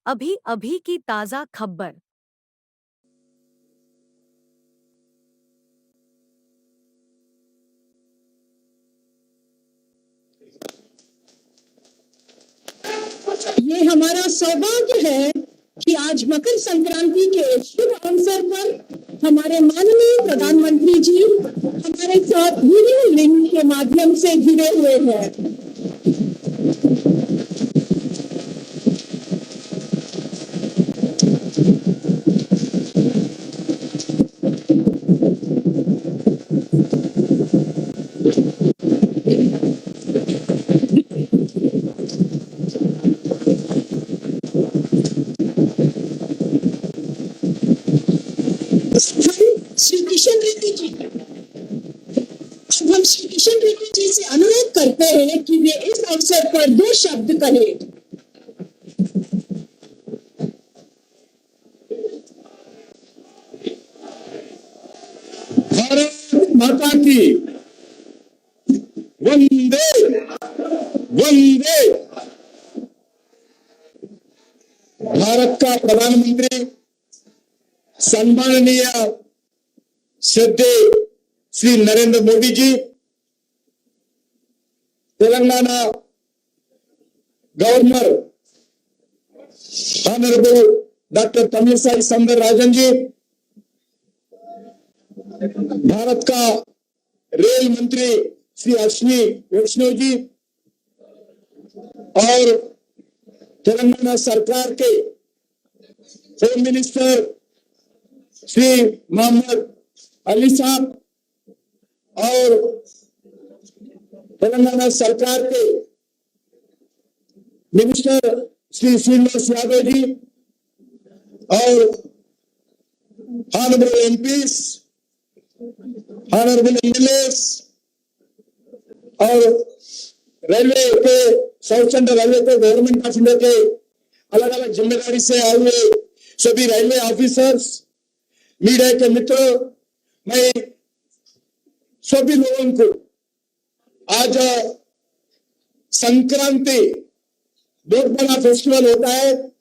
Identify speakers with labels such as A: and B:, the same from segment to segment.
A: अभी अभी की ताज़ा खबर।
B: ये हमारा सौभाग्य है कि आज मकर संक्रांति के शुभ अवसर पर हमारे माननीय प्रधानमंत्री जी हमारे साथ वीडियो लिंक के माध्यम से जुड़े हुए हैं। श्री किशन रेड्डी जी, अब हम श्री किशन रेड्डी जी से अनुरोध करते हैं कि वे इस अवसर पर 2 शब्द कहें।
C: भारत माता की वंदे वंदे। भारत का प्रधानमंत्री सम्माननीय श्रद्धेय Shri Narendra Modi ji, Telangana governor honourable doctor Tamilisai Soundararajan ji, Bharat का रेल मंत्री श्री अश्विनी वैष्णव जी और तेलंगाना सरकार के होम मिनिस्टर श्री मोहम्मद अली साहब और तेलंगाना सरकार के मिनिस्टर श्री श्रीनिवास यादव जी और ऑनरेबल एमपीस, ऑनरेबल एमएलएस और रेलवे के साउथ सेंट्रल रेलवे के गवर्नमेंट ऑफ इंडिया के अलग अलग जिम्मेदारी से आए हुए सभी रेलवे ऑफिसर्स, मीडिया के मित्रों, मैं सभी लोगों को आज संक्रांति बहुत बड़ा फेस्टिवल होता है।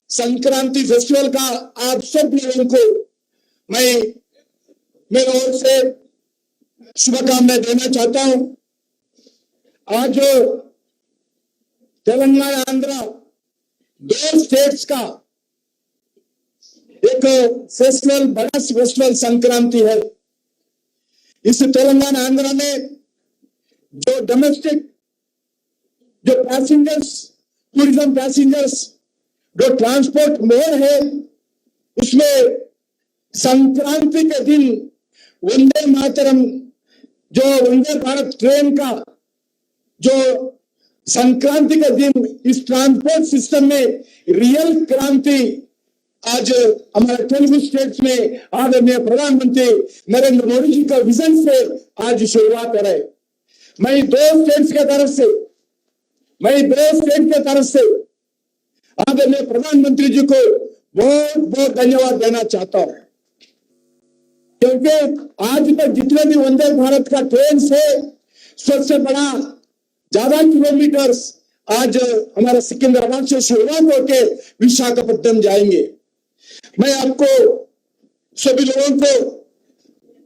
C: संक्रांति फेस्टिवल का आप सब लोगों को मैं मेरी ओर से शुभकामनाएं देना चाहता हूं। आज तेलंगाना आंध्र 2 स्टेट्स का एक फेस्टिवल, बड़ा फेस्टिवल संक्रांति है। इस तेलंगाना आंध्र में जो डोमेस्टिक जो पैसेंजर्स, टूरिज्म पैसेंजर्स, जो ट्रांसपोर्ट मोड है, उसमें संक्रांति के दिन वंदे मातरम, जो वंदे भारत ट्रेन का जो संक्रांति के दिन इस ट्रांसपोर्ट सिस्टम में रियल क्रांति आज हमारे तेलुगु स्टेट्स में आदरणीय प्रधानमंत्री नरेंद्र मोदी जी का विजन से आज शुरुआत है। मैं 2 स्टेट्स के तरफ से आदरणीय प्रधानमंत्री जी को बहुत बहुत धन्यवाद देना चाहता हूं, क्योंकि आज तक जितने भी वंदे भारत का ट्रेन से सबसे बड़ा ज्यादा किलोमीटर आज हमारा सिकंदराबाद से शुरुआत होकर विशाखापट्टनम जाएंगे। मैं आपको सभी लोगों को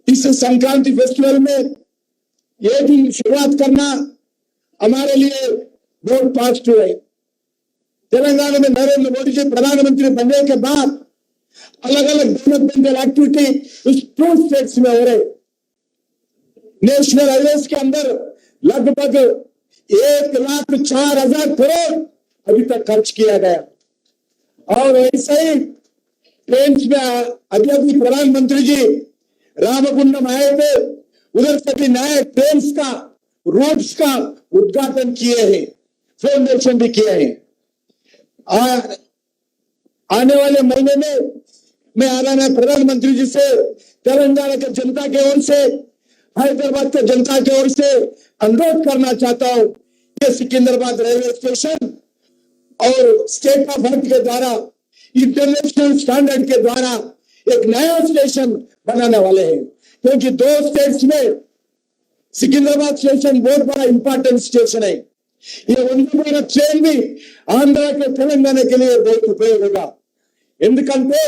C: इस संक्रांति फेस्टिवल में ये दिन शुरुआत करना हमारे लिए बहुत पॉजिटिव है। तेलंगाना में नरेंद्र मोदी जी प्रधानमंत्री बनने के बाद अलग अलग डेवलपमेंटल एक्टिविटी इस 2 स्टेट्स में हो रहे। नेशनल हाईवेज के अंदर लगभग 1,04,000 करोड़ अभी तक खर्च किया गया। और ऐसे ही ट्रेन में अभी प्रधानमंत्री जी रामगुंडम आए थे, उधर से भी नए ट्रेन का रूट्स का उद्घाटन किए हैं, फाउंडेशन भी किए हैं। आने वाले महीने में मैं आदरणीय प्रधानमंत्री जी से तेलंगाना के जनता की ओर से, हैदराबाद के जनता की ओर से अनुरोध करना चाहता हूं कि सिकंदराबाद रेलवे स्टेशन और स्टेट ऑफ आर्ट के द्वारा, इंटरनेशनल स्टैंडर्ड के द्वारा एक नया स्टेशन बनाने वाले हैं, क्योंकि 2 स्टेट्स में सिकंदराबाद स्टेशन बहुत बड़ा इंपॉर्टेंट स्टेशन है। ये वंदे भारत ट्रेन भी आंध्र के तेलंगाना के लिए बहुत उपयोग होगा ఎందుకంటే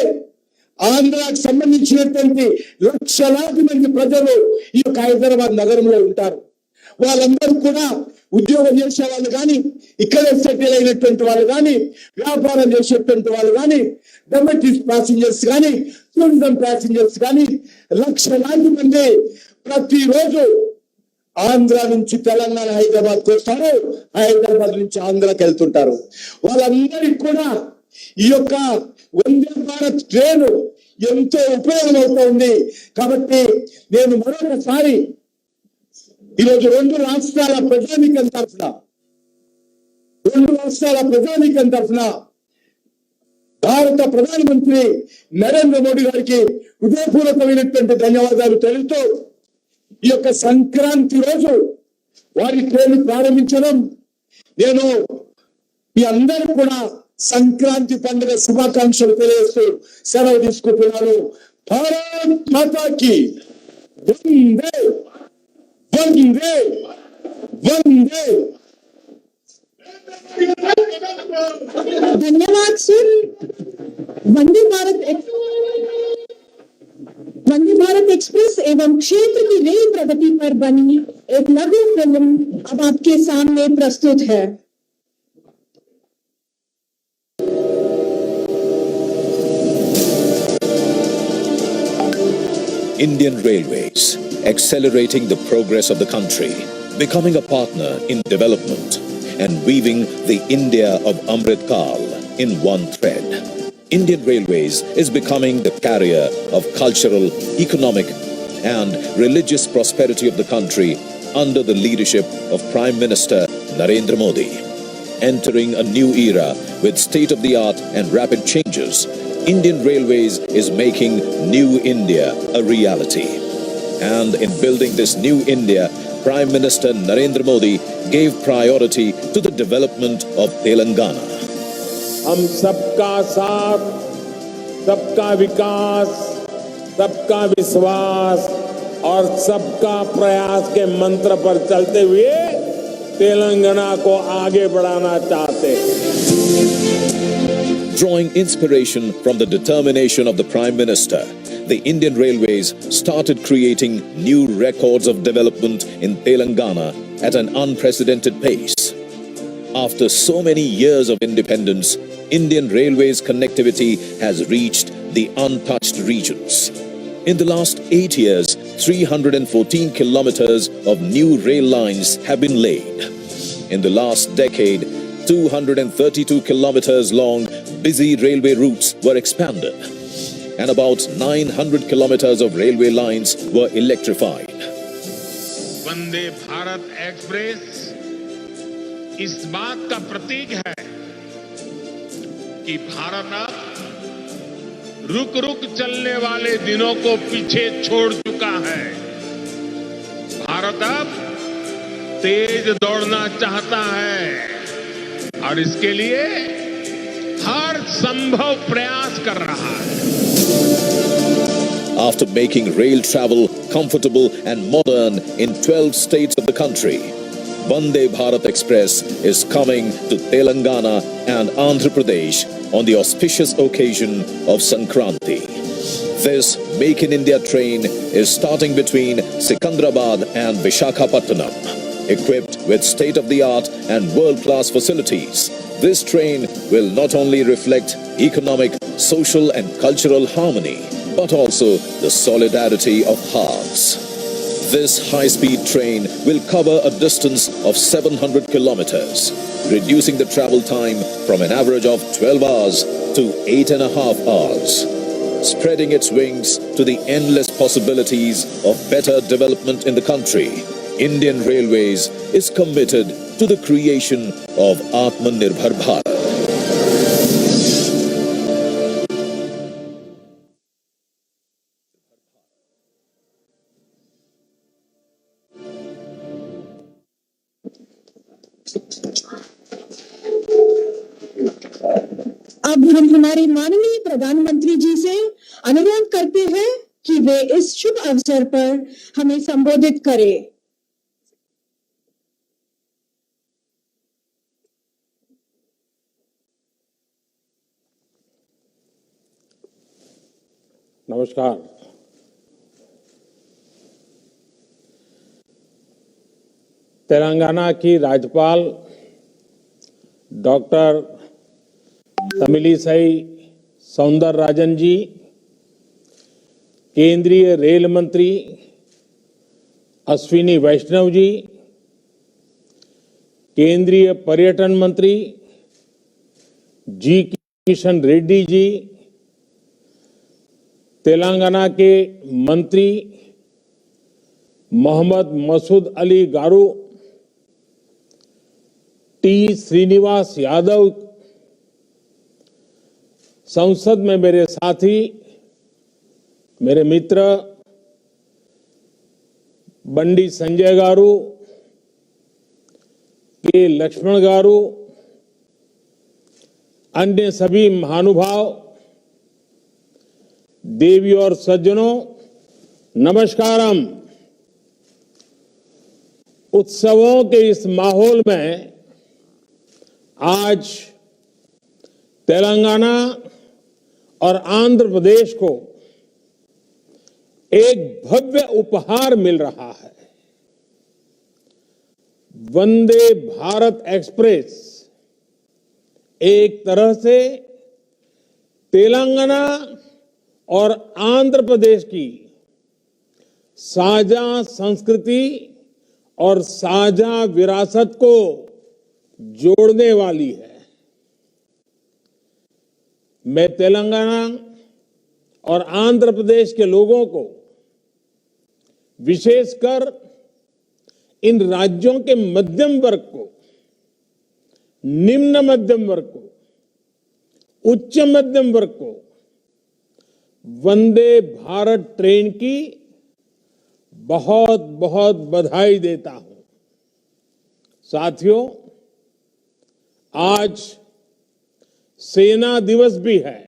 C: ఆంధ్రాకు సంబంధించినటువంటి లక్షలాది మంది ప్రజలు ఈ యొక్క హైదరాబాద్ నగరంలో ఉంటారు వాళ్ళందరూ కూడా ఉద్యోగం చేసే వాళ్ళు కానీ ఇక్కడే సెటిల్ అయినటువంటి వాళ్ళు కానీ వ్యాపారం చేసేటువంటి వాళ్ళు కానీ డొమెస్టిక్ ప్యాసింజర్స్ కానీ టూరిజం ప్యాసింజర్స్ కానీ లక్షలాది మంది ప్రతిరోజు ఆంధ్ర నుంచి తెలంగాణ హైదరాబాద్కి వస్తారు హైదరాబాద్ నుంచి ఆంధ్రాకి వెళ్తుంటారు వాళ్ళందరికీ కూడా ఈ యొక్క వందే భారత్ ట్రైన్ ఎంతో ఉపయోగమవుతోంది కాబట్టి నేను మరొకసారి ఈరోజు రెండు రాష్ట్రాల ప్రజానీకం తరఫున భారత ప్రధానమంత్రి నరేంద్ర మోడీ గారికి హృదయపూర్వకమైనటువంటి ధన్యవాదాలు తెలుపుతూ ఈ యొక్క సంక్రాంతి రోజు వారి ట్రైన్ ప్రారంభించడం నేను మీ అందరూ కూడా సంక్రాంతి పండుగ శుభాకాంక్షలు తెలియజేస్తూ సెలవు తీసుకుంటున్నాను భారత్ మాతాకి వందే వందే వందే
B: धन्यवाद सर। वंदे भारत एक्सप्रेस एवं क्षेत्र की रेल प्रगति पर बनी एक लघु फिल्म अब आपके सामने प्रस्तुत है।
D: Indian Railways, accelerating the progress of the country, becoming a partner in development, and weaving the India of Amrit Kal in one thread. Indian Railways is becoming the carrier of cultural, economic, and religious prosperity of the country under the leadership of Prime Minister Narendra Modi. Entering a new era with state-of-the-art and rapid changes, Indian Railways is making New India a reality. And in building this New India, Prime Minister Narendra Modi gave priority to the development of Telangana.
E: हम सबका साथ, सबका विकास, सबका विश्वास और सबका प्रयास के मंत्र पर चलते हुए तेलंगाना को आगे बढ़ाना चाहते हैं।
D: Drawing inspiration from the determination of the Prime Minister, the Indian Railways started creating new records of development in Telangana at an unprecedented pace. After so many years of independence, Indian Railways connectivity has reached the untouched regions. In the last 8 years, 314 kilometers of new rail lines have been laid. In the last decade, 232 kilometers long busy railway routes were expanded, and about 900 kilometers of railway lines were electrified.
E: Vande Bharat express इस बात का प्रतीक है कि भारत अब रुक रुक चलने वाले दिनों को पीछे छोड़ चुका है। भारत अब तेज दौड़ना चाहता है और इसके लिए हर संभव प्रयास कर रहा है।
D: After making rail travel comfortable and modern in 12 states of the country, Vande Bharat Express is coming to Telangana and Andhra Pradesh on the auspicious occasion of Sankranti. This Make in India train is starting between Secunderabad and Visakhapatnam. Equipped with state-of-the-art and world-class facilities, this train will not only reflect economic, social and cultural harmony, but also the solidarity of hearts. This high-speed train will cover a distance of 700 kilometers, reducing the travel time from an average of 12 hours to 8.5 hours. Spreading its wings to the endless possibilities of better development in the country, Indian Railways is committed to the creation of Atmanirbhar Bharat.
B: अब हम हमारे माननीय प्रधानमंत्री जी से अनुरोध करते हैं कि वे इस शुभ अवसर पर हमें संबोधित करें।
F: नमस्कार। तेलंगाना की राज्यपाल डॉक्टर तमिलिसाई सौंदरराजन जी, केंद्रीय रेल मंत्री अश्विनी वैष्णव जी, केंद्रीय पर्यटन मंत्री जी किशन रेड्डी जी, तेलंगाना के मंत्री मोहम्मद मसूद अली गारू, टी श्रीनिवास यादव, संसद में मेरे साथी, मेरे मित्र बंडी संजय गारू, के लक्ष्मण गारू, अन्य सभी महानुभाव, देवी और सज्जनों, नमस्कारम। उत्सवों के इस माहौल में आज तेलंगाना और आंध्र प्रदेश को एक भव्य उपहार मिल रहा है। वंदे भारत एक्सप्रेस एक तरह से तेलंगाना और आंध्र प्रदेश की साझा संस्कृति और साझा विरासत को जोड़ने वाली है। मैं तेलंगाना और आंध्र प्रदेश के लोगों को, विशेषकर इन राज्यों के मध्यम वर्ग को, निम्न मध्यम वर्ग को, उच्च मध्यम वर्ग को वंदे भारत ट्रेन की बहुत बहुत बधाई देता हूं। साथियों, आज सेना दिवस भी है।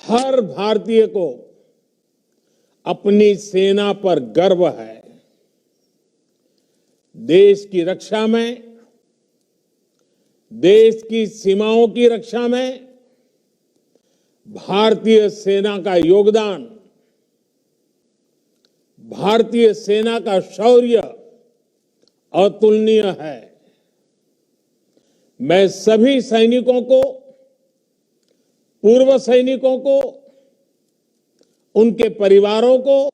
F: हर भारतीय को अपनी सेना पर गर्व है। देश की रक्षा में, देश की सीमाओं की रक्षा में भारतीय सेना का योगदान, भारतीय सेना का शौर्य अतुलनीय है। मैं सभी सैनिकों को, पूर्व सैनिकों को, उनके परिवारों को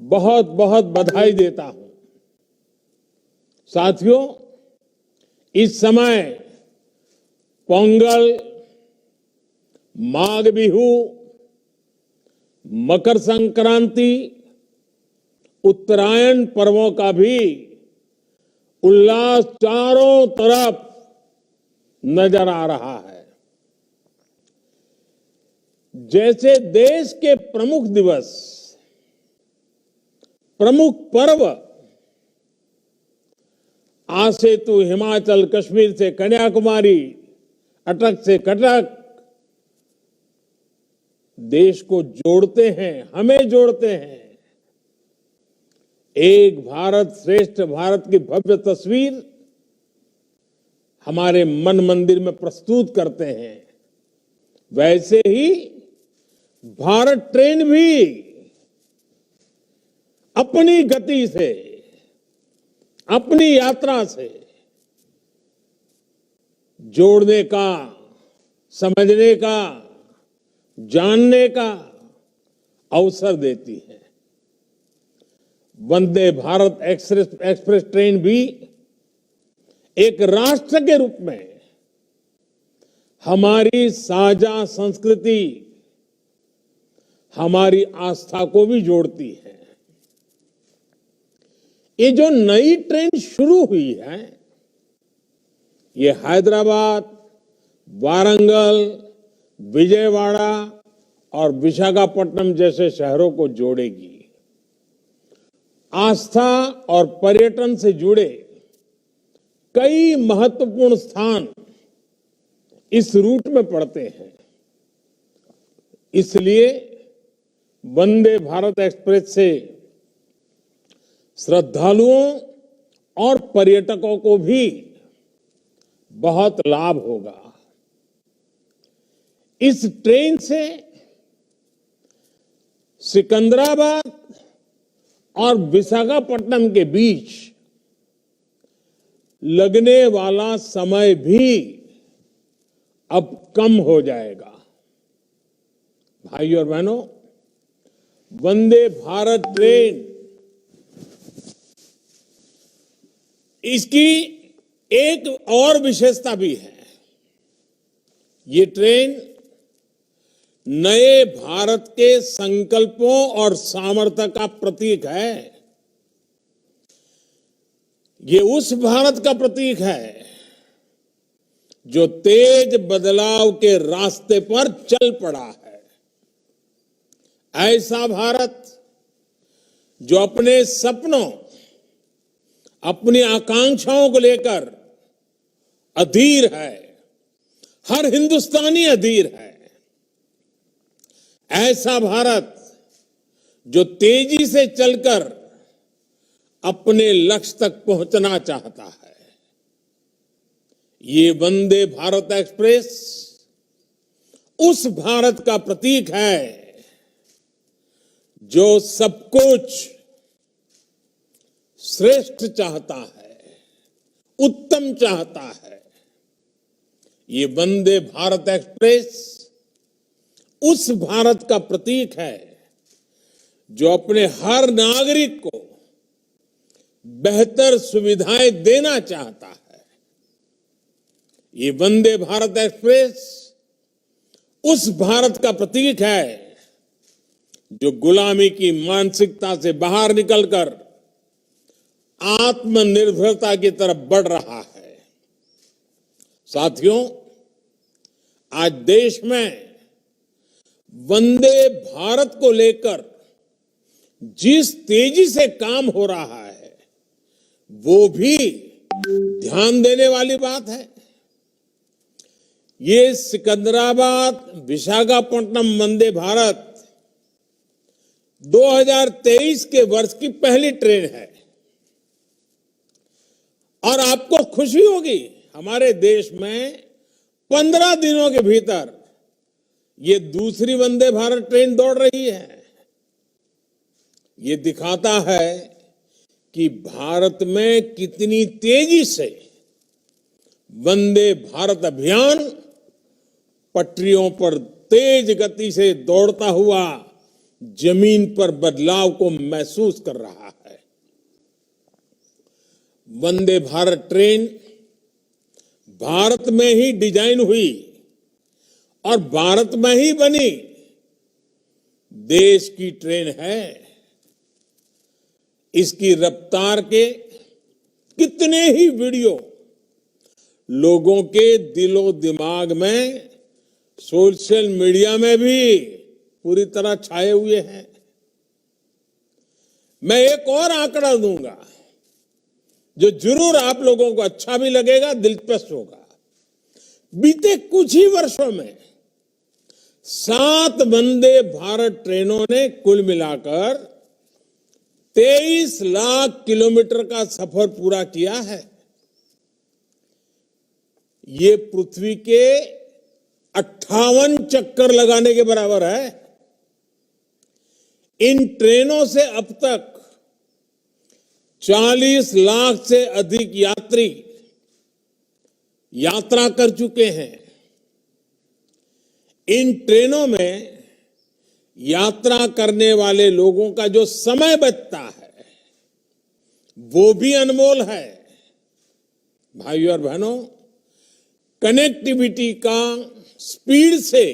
F: बहुत बहुत बधाई देता हूं। साथियों, इस समय पोंगल, माघ बिहू, मकर संक्रांति, उत्तरायण पर्वों का भी उल्लास चारों तरफ नजर आ रहा है। जैसे देश के प्रमुख दिवस, प्रमुख पर्व आज से तो हिमाचल, कश्मीर से कन्याकुमारी, अटक से कटक देश को जोड़ते हैं, हमें जोड़ते हैं। एक भारत श्रेष्ठ भारत की भव्य तस्वीर हमारे मन मंदिर में प्रस्तुत करते हैं। वैसे ही भारत ट्रेन भी अपनी गति से, अपनी यात्रा से जोड़ने का, समझने का, जानने का अवसर देती है। वंदे भारत एक्सप्रेस ट्रेन भी एक राष्ट्र के रूप में हमारी साझा संस्कृति, हमारी आस्था को भी जोड़ती है। ये जो नई ट्रेन शुरू हुई है, ये हैदराबाद, वारंगल, विजयवाड़ा और विशाखापट्टनम जैसे शहरों को जोड़ेगी। आस्था और पर्यटन से जुड़े कई महत्वपूर्ण स्थान इस रूट में पड़ते हैं। इसलिए वंदे भारत एक्सप्रेस से श्रद्धालुओं और पर्यटकों को भी बहुत लाभ होगा। इस ट्रेन से सिकंदराबाद और विशाखापट्टनम के बीच लगने वाला समय भी अब कम हो जाएगा। भाइयों और बहनों, वंदे भारत ट्रेन इसकी एक और विशेषता भी है। ये ट्रेन नए भारत के संकल्पों और सामर्थ्य का प्रतीक है। ये उस भारत का प्रतीक है जो तेज बदलाव के रास्ते पर चल पड़ा है। ऐसा भारत जो अपने सपनों, अपनी आकांक्षाओं को लेकर अधीर है। हर हिंदुस्तानी अधीर है। ऐसा भारत जो तेजी से चलकर अपने लक्ष्य तक पहुंचना चाहता है। ये वंदे भारत एक्सप्रेस उस भारत का प्रतीक है जो सब कुछ श्रेष्ठ चाहता है, उत्तम चाहता है। ये वंदे भारत एक्सप्रेस उस भारत का प्रतीक है जो अपने हर नागरिक को बेहतर सुविधाएं देना चाहता है। ये वंदे भारत एक्सप्रेस उस भारत का प्रतीक है जो गुलामी की मानसिकता से बाहर निकलकर आत्मनिर्भरता की तरफ बढ़ रहा है। साथियों, आज देश में वंदे भारत को लेकर जिस तेजी से काम हो रहा है वो भी ध्यान देने वाली बात है। ये सिकंदराबाद विशाखापट्टनम वंदे भारत 2023 के वर्ष की पहली ट्रेन है। और आपको खुशी होगी, हमारे देश में 15 दिनों के भीतर ये दूसरी वंदे भारत ट्रेन दौड़ रही है। ये दिखाता है कि भारत में कितनी तेजी से वंदे भारत अभियान पटरियों पर तेज गति से दौड़ता हुआ जमीन पर बदलाव को महसूस कर रहा है। वंदे भारत ट्रेन भारत में ही डिजाइन हुई और भारत में ही बनी देश की ट्रेन है। इसकी रफ्तार के कितने ही वीडियो लोगों के दिलो दिमाग में, सोशल मीडिया में भी पूरी तरह छाए हुए हैं। मैं एक और आंकड़ा दूंगा जो जरूर आप लोगों को अच्छा भी लगेगा, दिलचस्प होगा। बीते कुछ ही वर्षों में 7 वंदे भारत ट्रेनों ने कुल मिलाकर 23 लाख किलोमीटर का सफर पूरा किया है। ये पृथ्वी के 58 चक्कर लगाने के बराबर है। इन ट्रेनों से अब तक 40 लाख से अधिक यात्री यात्रा कर चुके हैं। इन ट्रेनों में यात्रा करने वाले लोगों का जो समय बचता है वो भी अनमोल है। भाइयों और बहनों, कनेक्टिविटी का स्पीड से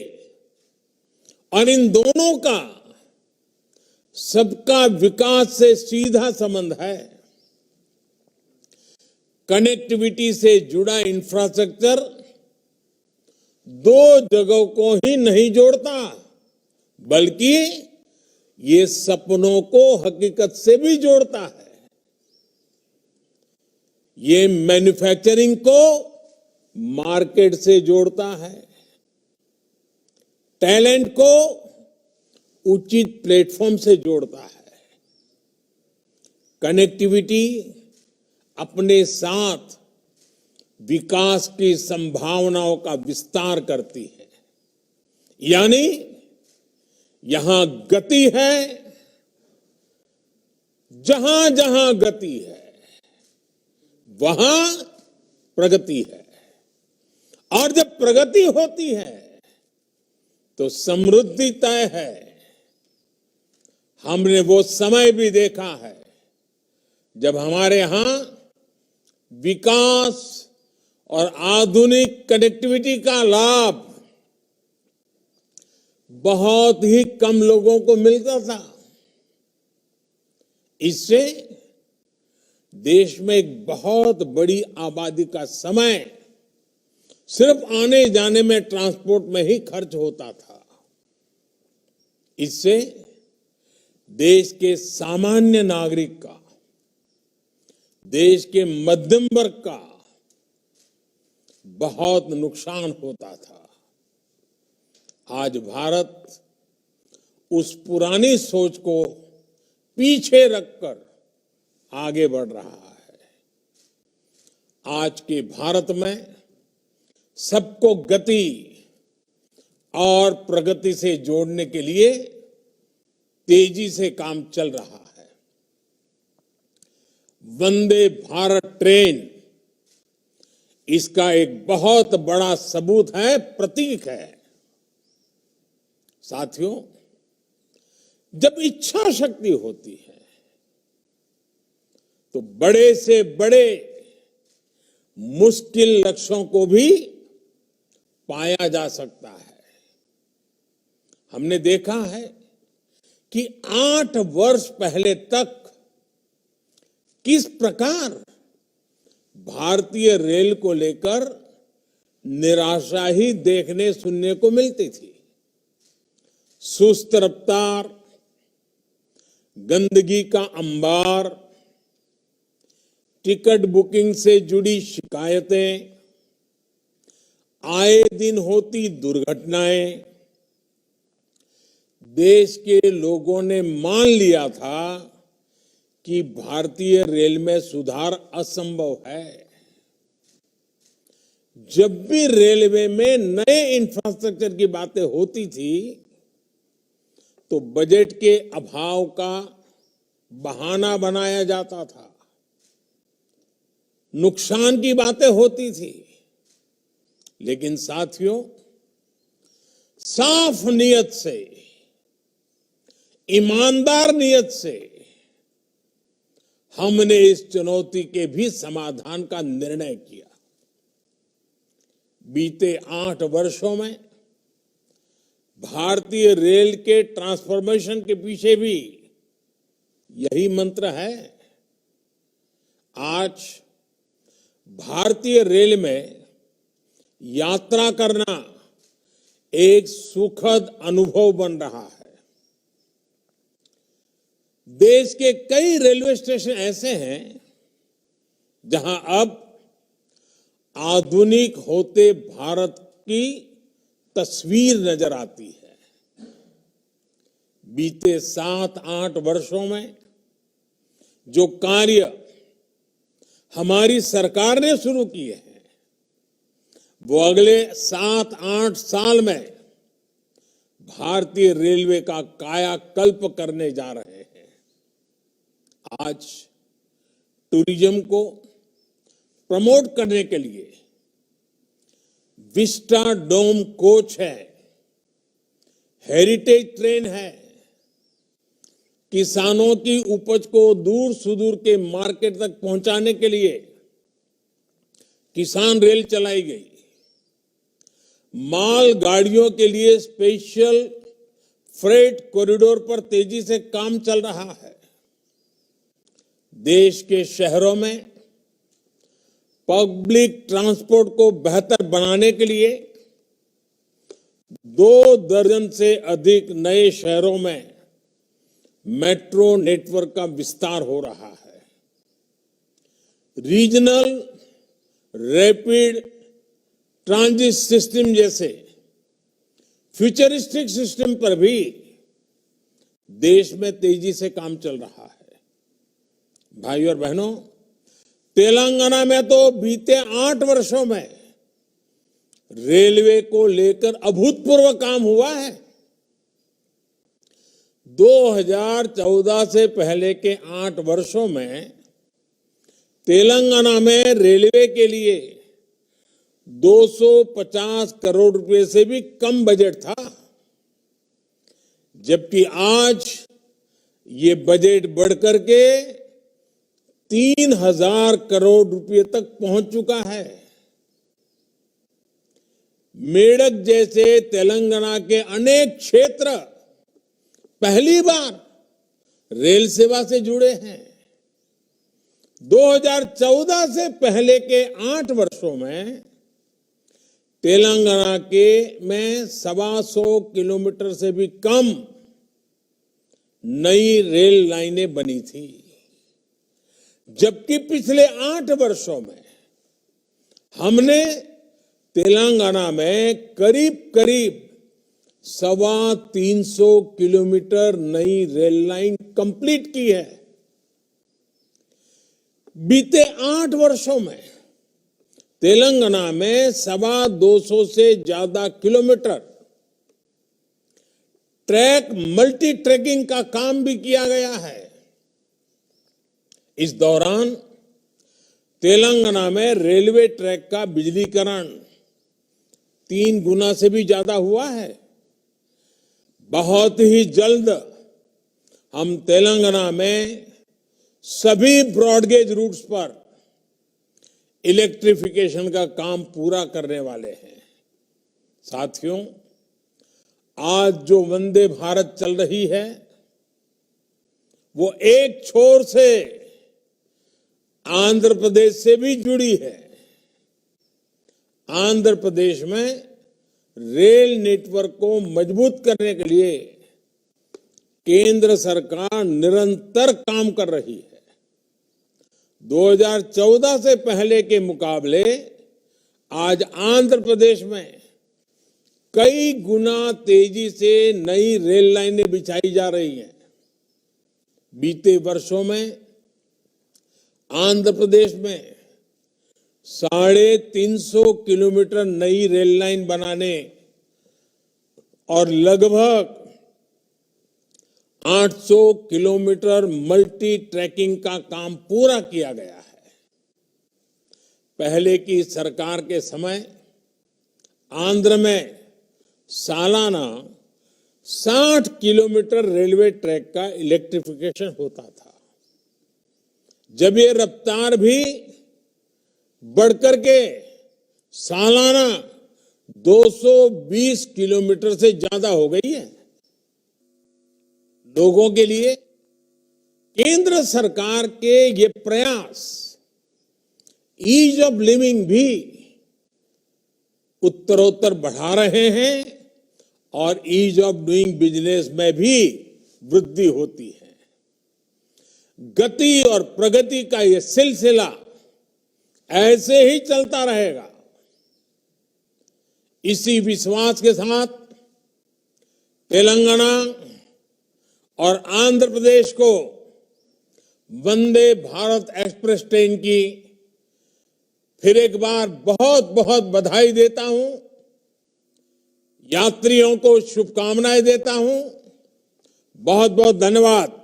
F: और इन दोनों का सबका विकास से सीधा संबंध है। कनेक्टिविटी से जुड़ा इंफ्रास्ट्रक्चर 2 जगहों को ही नहीं जोड़ता, बल्कि ये सपनों को हकीकत से भी जोड़ता है। ये मैन्युफैक्चरिंग को मार्केट से जोड़ता है, टैलेंट को उचित प्लेटफॉर्म से जोड़ता है। कनेक्टिविटी अपने साथ विकास की संभावनाओं का विस्तार करती है। यानी यहां गति है, जहां जहां गति है वहां प्रगति है, और जब प्रगति होती है तो समृद्धि तय है। हमने वो समय भी देखा है जब हमारे यहां विकास और आधुनिक कनेक्टिविटी का लाभ बहुत ही कम लोगों को मिलता था। इससे देश में एक बहुत बड़ी आबादी का समय सिर्फ आने जाने में, ट्रांसपोर्ट में ही खर्च होता था। इससे देश के सामान्य नागरिक का, देश के मध्यम वर्ग का बहुत नुकसान होता था। आज भारत उस पुरानी सोच को पीछे रखकर आगे बढ़ रहा है। आज के भारत में सबको गति और प्रगति से जोड़ने के लिए तेजी से काम चल रहा है। वंदे भारत ट्रेन इसका एक बहुत बड़ा सबूत है, प्रतीक है। साथियों, जब इच्छा शक्ति होती है तो बड़े से बड़े मुश्किल लक्ष्यों को भी पाया जा सकता है। हमने देखा है कि 8 वर्ष पहले तक किस प्रकार भारतीय रेल को लेकर निराशा ही देखने सुनने को मिलती थी। सुस्त रफ्तार, गंदगी का अंबार, टिकट बुकिंग से जुड़ी शिकायतें, आए दिन होती दुर्घटनाएं, देश के लोगों ने मान लिया था कि भारतीय रेल में सुधार असंभव है। जब भी रेलवे में नए इंफ्रास्ट्रक्चर की बातें होती थी तो बजट के अभाव का बहाना बनाया जाता था, नुकसान की बातें होती थी। लेकिन साथियों, साफ नियत से, ईमानदार नियत से हमने इस चुनौती के भी समाधान का निर्णय किया। बीते 8 वर्षों में भारतीय रेल के ट्रांसफॉर्मेशन के पीछे भी यही मंत्र है। आज भारतीय रेल में यात्रा करना एक सुखद अनुभव बन रहा है। देश के कई रेलवे स्टेशन ऐसे हैं जहां अब आधुनिक होते भारत की तस्वीर नजर आती है। बीते 7-8 वर्षों में जो कार्य हमारी सरकार ने शुरू किए हैं वो अगले 7-8 साल में भारतीय रेलवे का कायाकल्प करने जा रहे हैं। आज टूरिज्म को प्रमोट करने के लिए विस्टा डोम कोच है, हेरिटेज ट्रेन है, किसानों की उपज को दूर सुदूर के मार्केट तक पहुंचाने के लिए किसान रेल चलाई गई, माल गाड़ियों के लिए स्पेशल फ्रेट कॉरिडोर पर तेजी से काम चल रहा है। देश के शहरों में पब्लिक ट्रांसपोर्ट को बेहतर बनाने के लिए 2 दर्जन से अधिक नए शहरों में मेट्रो नेटवर्क का विस्तार हो रहा है। रीजनल रैपिड ट्रांजिट सिस्टम जैसे फ्यूचरिस्टिक सिस्टम पर भी देश में तेजी से काम चल रहा है। भाइयों और बहनों, तेलंगाना में तो बीते 8 वर्षों में रेलवे को लेकर अभूतपूर्व काम हुआ है। 2014 से पहले के 8 वर्षों में तेलंगाना में रेलवे के लिए 250 करोड़ रुपए से भी कम बजट था, जबकि आज ये बजट बढ़कर के 3000 करोड़ रुपए तक पहुंच चुका है। मेडक जैसे तेलंगाना के अनेक क्षेत्र पहली बार रेल सेवा से जुड़े हैं। 2014 से पहले के 8 वर्षों में तेलंगाना के में 125 किलोमीटर से भी कम नई रेल लाइनें बनी थी, जबकि पिछले 8 वर्षों में हमने तेलंगाना में करीब करीब 350 किलोमीटर नई रेल लाइन कंप्लीट की है। बीते 8 वर्षों में तेलंगाना में 250 से ज्यादा किलोमीटर ट्रैक मल्टी ट्रैकिंग का काम भी किया गया है। इस दौरान तेलंगाना में रेलवे ट्रैक का बिजलीकरण 3 गुना से भी ज्यादा हुआ है। बहुत ही जल्द हम तेलंगाना में सभी ब्रॉडगेज रूट्स पर इलेक्ट्रिफिकेशन का काम पूरा करने वाले हैं। साथियों, आज जो वंदे भारत चल रही है वो एक छोर से आंध्र प्रदेश से भी जुड़ी है। आंध्र प्रदेश में रेल नेटवर्क को मजबूत करने के लिए केंद्र सरकार निरंतर काम कर रही है। 2014 से पहले के मुकाबले आज आंध्र प्रदेश में कई गुना तेजी से नई रेल लाइनें बिछाई जा रही हैं। बीते वर्षों में आंध्र प्रदेश में 350 किलोमीटर नई रेल लाइन बनाने और लगभग 800 किलोमीटर मल्टी ट्रैकिंग का काम पूरा किया गया है। पहले की सरकार के समय आंध्र में सालाना 60 किलोमीटर रेलवे ट्रैक का इलेक्ट्रिफिकेशन होता था। जब ये रफ्तार भी बढ़कर के सालाना 220 किलोमीटर से ज्यादा हो गई है। लोगों के लिए केंद्र सरकार के ये प्रयास ईज ऑफ लिविंग भी उत्तरोत्तर बढ़ा रहे हैं और ईज ऑफ डूइंग बिजनेस में भी वृद्धि होती है। गति और प्रगति का ये सिलसिला ऐसे ही चलता रहेगा। इसी विश्वास के साथ तेलंगाना और आंध्र प्रदेश को वंदे भारत एक्सप्रेस ट्रेन की फिर एक बार बहुत बहुत बधाई देता हूं। यात्रियों को शुभकामनाएं देता हूं। बहुत बहुत धन्यवाद।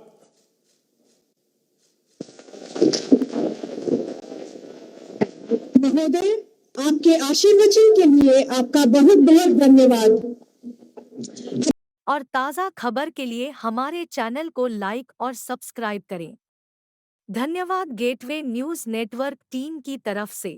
B: महोदय, आपके आशीर्वचन के लिए आपका बहुत बहुत धन्यवाद।
A: और ताज़ा खबर के लिए हमारे चैनल को लाइक और सब्सक्राइब करें। धन्यवाद गेटवे न्यूज़ नेटवर्क टीम की तरफ से।